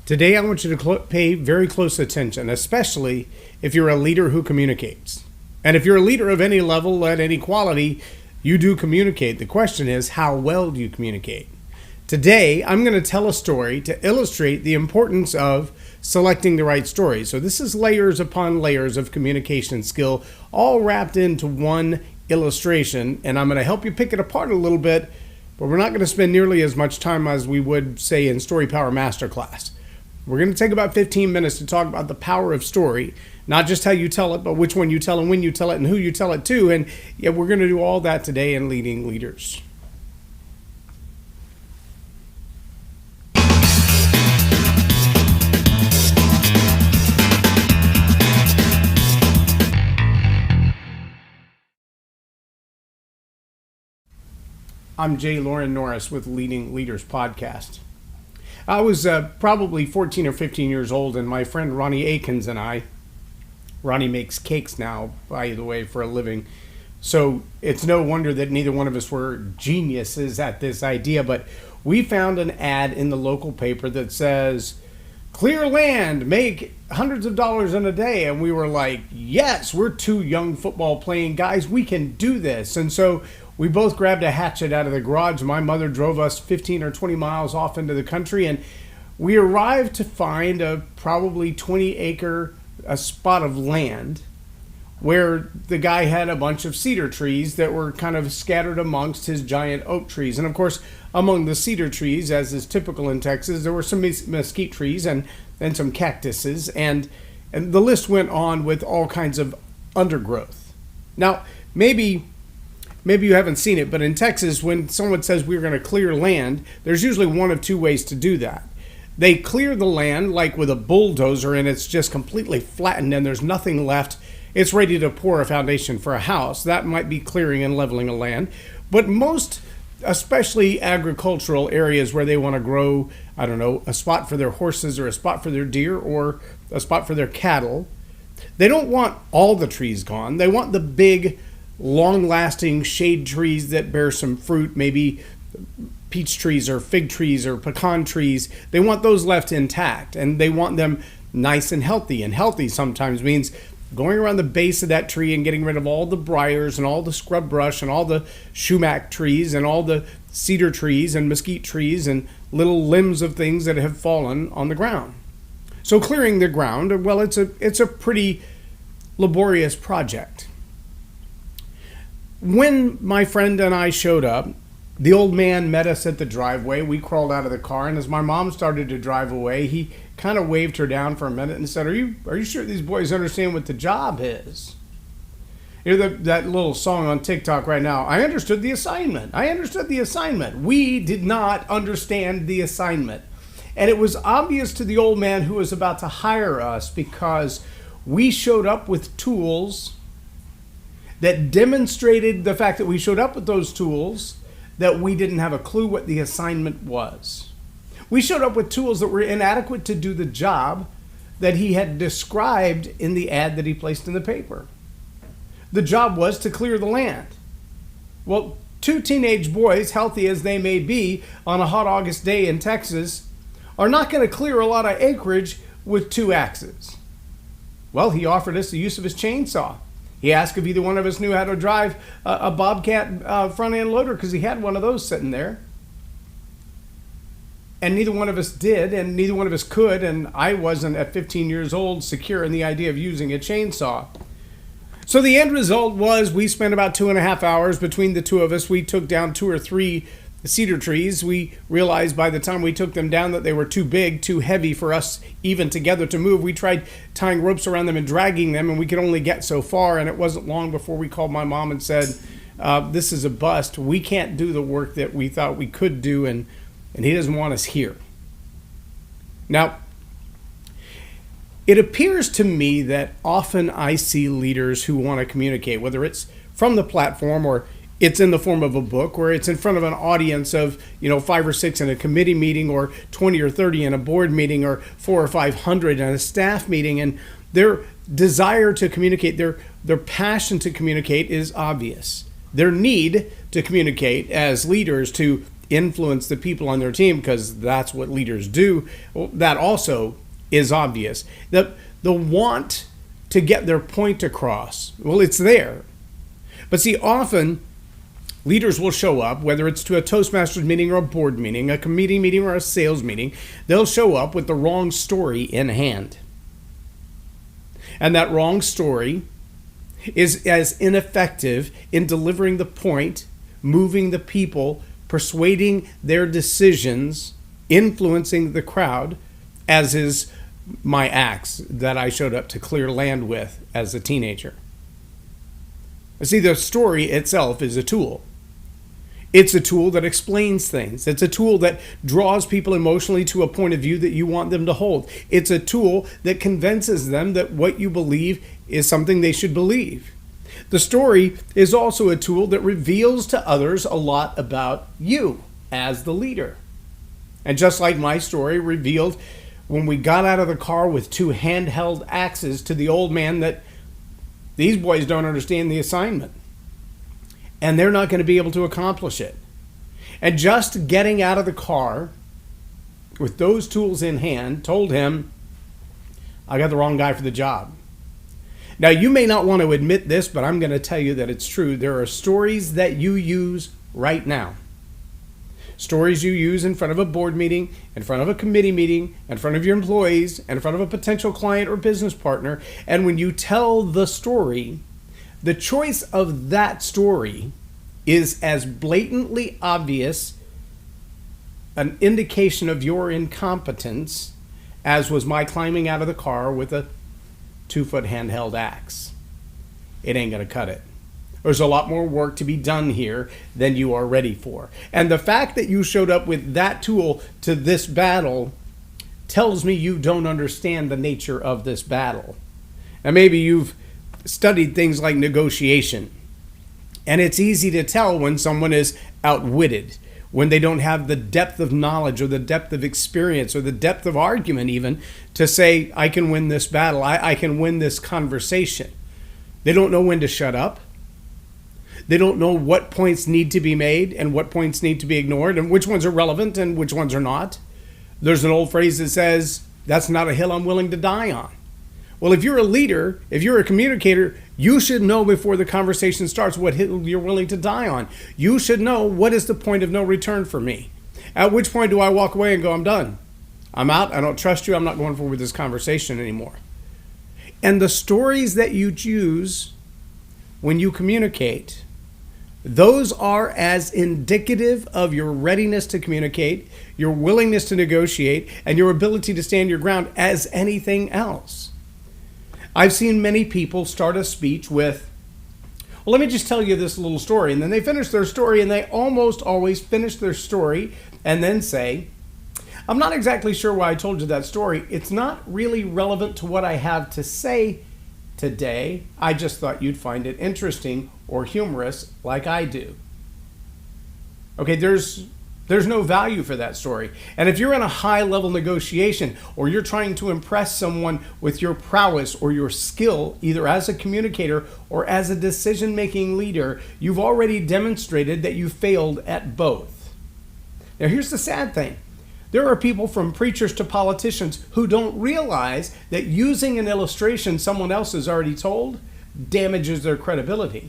Today, I want you to pay very close attention, especially if you're a leader who communicates. And if you're a leader of any level, at any quality, you do communicate. The question is, how well do you communicate? Today, I'm going to tell a story to illustrate the importance of selecting the right story. So this is layers upon layers of communication skill, all wrapped into one illustration. And I'm going to help you pick it apart a little bit, but we're not going to spend nearly as much time as we would, say, in StoryPower Masterclass. We're going to take about 15 minutes to talk about the power of story, not just how you tell it, but which one you tell and when you tell it and who you tell it to. And yeah, we're going to do all that today in Leading Leaders. I'm J Loren Norris with Leading Leaders Podcast. I was probably 14 or 15 years old, and my friend Ronnie Akins and I, Ronnie makes cakes now, by the way, for a living. So it's no wonder that neither one of us were geniuses at this idea, but we found an ad in the local paper that says, clear land, make hundreds of dollars in a day. And we were like, yes, we're two young football playing guys. We can do this. And so we both grabbed a hatchet out of the garage. My mother drove us 15 or 20 miles off into the country, and we arrived to find a probably 20-acre spot of land where the guy had a bunch of cedar trees that were kind of scattered amongst his giant oak trees. And of course, among the cedar trees, as is typical in Texas, there were some mesquite trees and some cactuses, and the list went on with all kinds of undergrowth. Now, maybe you haven't seen it, but in Texas, when someone says we're going to clear land, there's usually one of two ways to do that. They clear the land like with a bulldozer, and it's just completely flattened and there's nothing left. It's ready to pour a foundation for a house. That might be clearing and leveling a land. But most, especially agricultural areas where they want to grow, I don't know, a spot for their horses or a spot for their deer or a spot for their cattle, they don't want all the trees gone. They want the big, long-lasting shade trees that bear some fruit, maybe peach trees or fig trees or pecan trees. They want those left intact, and they want them nice and healthy. And healthy sometimes means going around the base of that tree and getting rid of all the briars and all the scrub brush and all the sumac trees and all the cedar trees and mesquite trees and little limbs of things that have fallen on the ground. So clearing the ground, well, it's a pretty laborious project. When my friend and I showed up, the old man met us at the driveway. We crawled out of the car, and as my mom started to drive away, he kind of waved her down for a minute and said, Are you sure these boys understand what the job is? You know that little song on TikTok right now, I understood the assignment. I understood the assignment. We did not understand the assignment. And it was obvious to the old man who was about to hire us because we showed up with tools that demonstrated the fact that we showed up with those tools, that we didn't have a clue what the assignment was. We showed up with tools that were inadequate to do the job that he had described in the ad that he placed in the paper. The job was to clear the land. Well, two teenage boys, healthy as they may be, on a hot August day in Texas, are not going to clear a lot of acreage with two axes. Well, he offered us the use of his chainsaw. He asked if either one of us knew how to drive a Bobcat front-end loader because he had one of those sitting there. And neither one of us did, and neither one of us could, and I wasn't at 15 years old secure in the idea of using a chainsaw. So the end result was we spent about 2.5 hours between the two of us. We took down 2 or 3 cedar trees. We realized by the time we took them down that they were too big, too heavy for us even together to move. We tried tying ropes around them and dragging them, and we could only get so far. And it wasn't long before we called my mom and said, this is a bust. We can't do the work that we thought we could do, and he doesn't want us here. Now, it appears to me that often I see leaders who want to communicate, whether it's from the platform or it's in the form of a book, where it's in front of an audience of 5 or 6 in a committee meeting, or 20 or 30 in a board meeting, or 400 or 500 in a staff meeting. And their desire to communicate, their passion to communicate is obvious. Their need to communicate as leaders, to influence the people on their team because that's what leaders do, well, that also is obvious. The want to get their point across, well, it's there. But see, often leaders will show up, whether it's to a Toastmasters meeting or a board meeting, a committee meeting or a sales meeting, they'll show up with the wrong story in hand. And that wrong story is as ineffective in delivering the point, moving the people, persuading their decisions, influencing the crowd, as is my axe that I showed up to clear land with as a teenager. See, the story itself is a tool. It's a tool that explains things. It's a tool that draws people emotionally to a point of view that you want them to hold. It's a tool that convinces them that what you believe is something they should believe. The story is also a tool that reveals to others a lot about you as the leader. And just like my story revealed when we got out of the car with 2 handheld axes to the old man that these boys don't understand the assignment. And they're not going to be able to accomplish it. And just getting out of the car with those tools in hand told him, I got the wrong guy for the job. Now, you may not want to admit this, but I'm going to tell you that it's true. There are stories that you use right now. Stories you use in front of a board meeting, in front of a committee meeting, in front of your employees, in front of a potential client or business partner. And when you tell the story, the choice of that story is as blatantly obvious an indication of your incompetence as was my climbing out of the car with a 2-foot handheld axe. It ain't going to cut it. There's a lot more work to be done here than you are ready for. And the fact that you showed up with that tool to this battle tells me you don't understand the nature of this battle. And maybe you've studied things like negotiation. And it's easy to tell when someone is outwitted, when they don't have the depth of knowledge or the depth of experience or the depth of argument even to say, I can win this battle, I can win this conversation. They don't know when to shut up. They don't know what points need to be made and what points need to be ignored and which ones are relevant and which ones are not. There's an old phrase that says, that's not a hill I'm willing to die on. Well, if you're a leader, if you're a communicator, you should know before the conversation starts what hill you're willing to die on. You should know what is the point of no return for me. At which point do I walk away and go, I'm done. I'm out. I don't trust you. I'm not going forward with this conversation anymore. And the stories that you choose when you communicate, those are as indicative of your readiness to communicate, your willingness to negotiate, and your ability to stand your ground as anything else. I've seen many people start a speech with, well, let me just tell you this little story. And then they finish their story, and they almost always finish their story and then say, I'm not exactly sure why I told you that story. It's not really relevant to what I have to say today. I just thought you'd find it interesting or humorous like I do. Okay, there's no value for that story. And if you're in a high-level negotiation or you're trying to impress someone with your prowess or your skill, either as a communicator or as a decision-making leader, you've already demonstrated that you failed at both. Now, here's the sad thing. There are people from preachers to politicians who don't realize that using an illustration someone else has already told damages their credibility.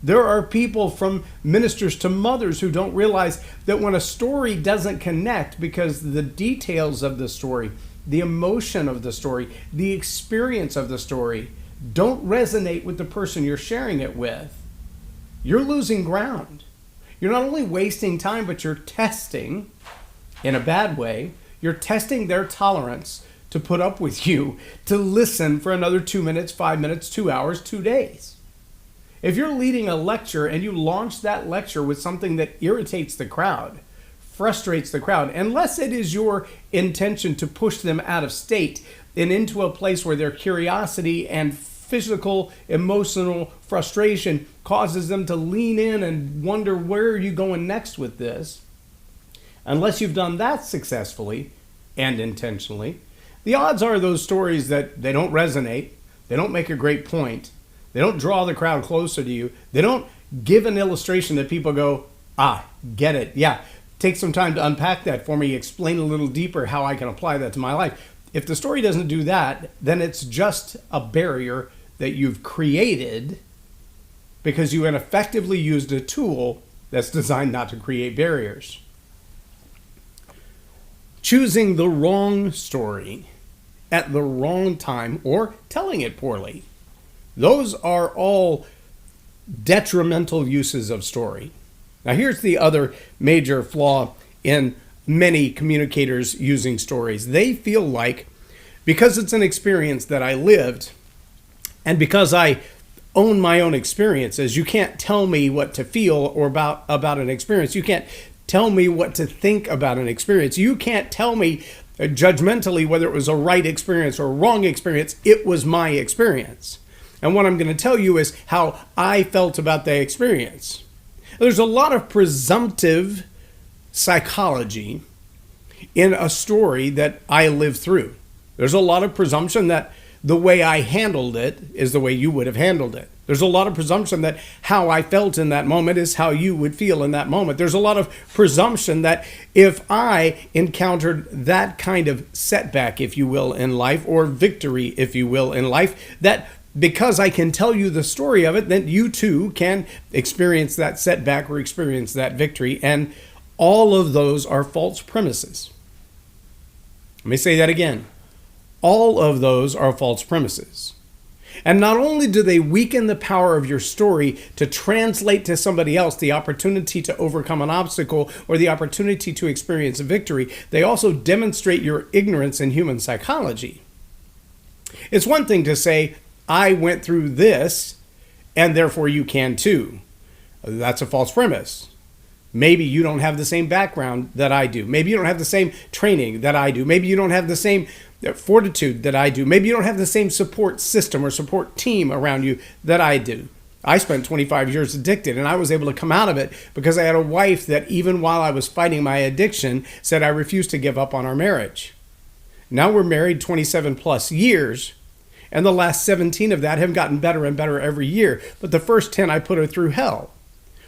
There are people from ministers to mothers who don't realize that when a story doesn't connect because the details of the story, the emotion of the story, the experience of the story don't resonate with the person you're sharing it with, you're losing ground. You're not only wasting time, but you're testing, in a bad way, you're testing their tolerance to put up with you, to listen for another 2 minutes, 5 minutes, 2 hours, 2 days. If you're leading a lecture and you launch that lecture with something that irritates the crowd, frustrates the crowd, unless it is your intention to push them out of state and into a place where their curiosity and physical, emotional frustration causes them to lean in and wonder, where are you going next with this? Unless you've done that successfully and intentionally, the odds are those stories that they don't resonate, they don't make a great point, they don't draw the crowd closer to you, they don't give an illustration that people go, Get it. Yeah. Take some time to unpack that for me. Explain a little deeper how I can apply that to my life. If the story doesn't do that, then it's just a barrier that you've created because you ineffectively used a tool that's designed not to create barriers. Choosing the wrong story at the wrong time or telling it poorly. Those are all detrimental uses of story. Now here's the other major flaw in many communicators using stories. They feel like because it's an experience that I lived and because I own my own experiences, you can't tell me what to feel or about an experience. You can't tell me what to think about an experience. You can't tell me judgmentally whether it was a right experience or a wrong experience. It was my experience. And what I'm going to tell you is how I felt about the experience. There's a lot of presumptive psychology in a story that I lived through. There's a lot of presumption that the way I handled it is the way you would have handled it. There's a lot of presumption that how I felt in that moment is how you would feel in that moment. There's a lot of presumption that if I encountered that kind of setback, if you will, in life, or victory, if you will, in life, that because I can tell you the story of it, then you too can experience that setback or experience that victory. And all of those are false premises. Let me say that again. All of those are false premises. And not only do they weaken the power of your story to translate to somebody else the opportunity to overcome an obstacle or the opportunity to experience a victory, they also demonstrate your ignorance in human psychology. It's one thing to say, I went through this, and therefore you can too. That's a false premise. Maybe you don't have the same background that I do. Maybe you don't have the same training that I do. Maybe you don't have the same fortitude that I do. Maybe you don't have the same support system or support team around you that I do. I spent 25 years addicted, and I was able to come out of it because I had a wife that even while I was fighting my addiction said I refused to give up on our marriage. Now we're married 27 plus years. And the last 17 of that have gotten better and better every year. But the first 10, I put her through hell.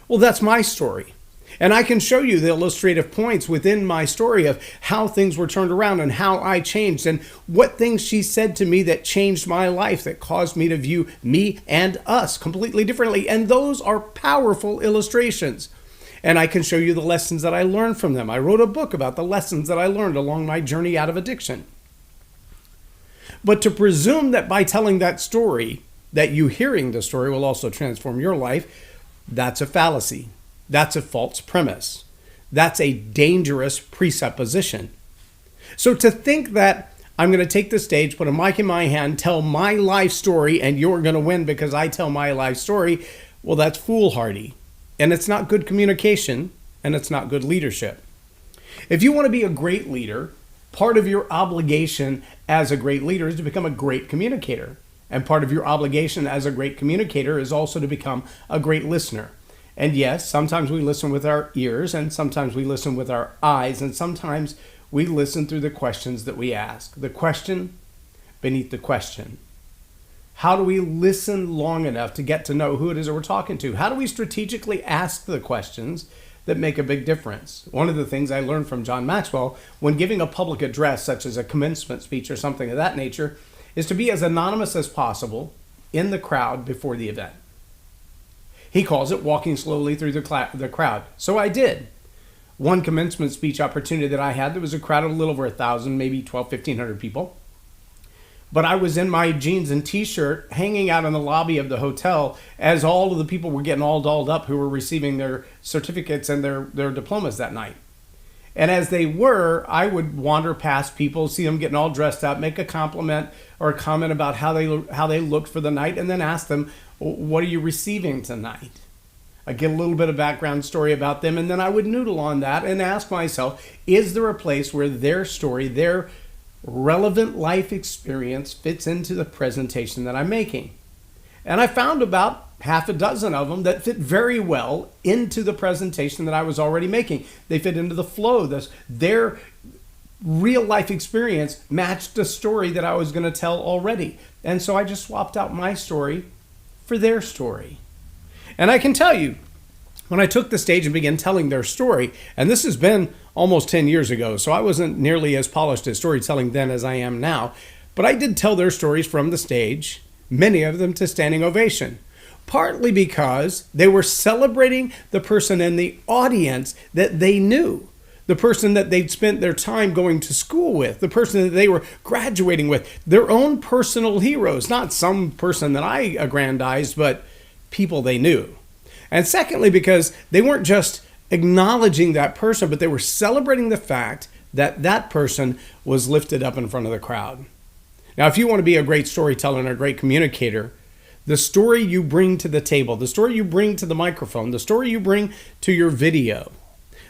Well, that's my story. And I can show you the illustrative points within my story of how things were turned around and how I changed and what things she said to me that changed my life, that caused me to view me and us completely differently. And those are powerful illustrations. And I can show you the lessons that I learned from them. I wrote a book about the lessons that I learned along my journey out of addiction. But to presume that by telling that story, that you hearing the story will also transform your life, that's a fallacy. That's a false premise. That's a dangerous presupposition. So to think that I'm going to take the stage, put a mic in my hand, tell my life story, and you're going to win because I tell my life story, well, that's foolhardy. And it's not good communication, and it's not good leadership. If you want to be a great leader, part of your obligation as a great leader is to become a great communicator. And part of your obligation as a great communicator is also to become a great listener. And yes, sometimes we listen with our ears, and sometimes we listen with our eyes, and sometimes we listen through the questions that we ask. The question beneath the question. How do we listen long enough to get to know who it is that we're talking to? How do we strategically ask the questions that make a big difference? One of the things I learned from John Maxwell when giving a public address, such as a commencement speech or something of that nature, is to be as anonymous as possible in the crowd before the event. He calls it walking slowly through the crowd. So I did. One commencement speech opportunity that I had, there was a crowd of a little over 1,000, maybe 1,200 people. But I was in my jeans and t-shirt hanging out in the lobby of the hotel as all of the people were getting all dolled up who were receiving their certificates and their diplomas that night. And as they were, I would wander past people, see them getting all dressed up, make a compliment or a comment about how they looked for the night, and then ask them, what are you receiving tonight? I get a little bit of background story about them, and then I would noodle on that and ask myself, is there a place where their story, their relevant life experience fits into the presentation that I'm making? And I found about half a dozen of them that fit very well into the presentation that I was already making. They fit into the flow. Their real life experience matched the story that I was going to tell already. And so I just swapped out my story for their story. And I can tell you, when I took the stage and began telling their story. And this has been almost 10 years ago, so I wasn't nearly as polished at storytelling then as I am now. But I did tell their stories from the stage, many of them to standing ovation, partly because they were celebrating the person in the audience that they knew, the person that they'd spent their time going to school with, the person that they were graduating with, their own personal heroes, not some person that I aggrandized, but people they knew. And secondly, because they weren't just acknowledging that person, but they were celebrating the fact that that person was lifted up in front of the crowd. Now, if you want to be a great storyteller and a great communicator, the story you bring to the table, the story you bring to the microphone, the story you bring to your video,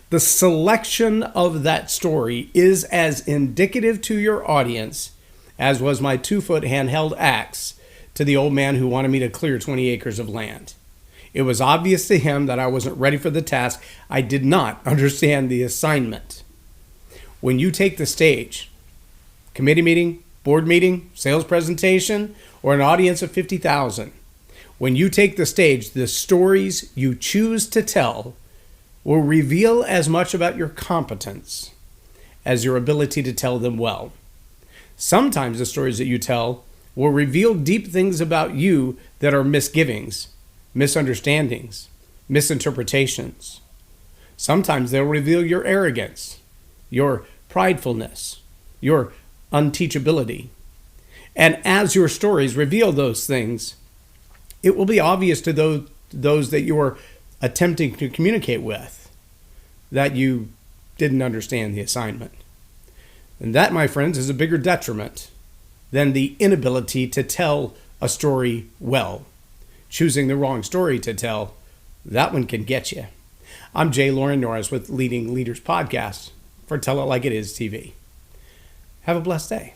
the selection of that story is as indicative to your audience as was my 2-foot handheld axe to the old man who wanted me to clear 20 acres of land. It was obvious to him that I wasn't ready for the task. I did not understand the assignment. When you take the stage, committee meeting, board meeting, sales presentation, or an audience of 50,000, when you take the stage, the stories you choose to tell will reveal as much about your competence as your ability to tell them well. Sometimes the stories that you tell will reveal deep things about you that are misgivings, misunderstandings, misinterpretations. Sometimes they'll reveal your arrogance, your pridefulness, your unteachability. And as your stories reveal those things, it will be obvious to those that you're attempting to communicate with that you didn't understand the assignment. And that, my friends, is a bigger detriment than the inability to tell a story well. Choosing the wrong story to tell, that one can get you. I'm J Loren Norris with Leading Leaders Podcast for Tell It Like It Is TV. Have a blessed day.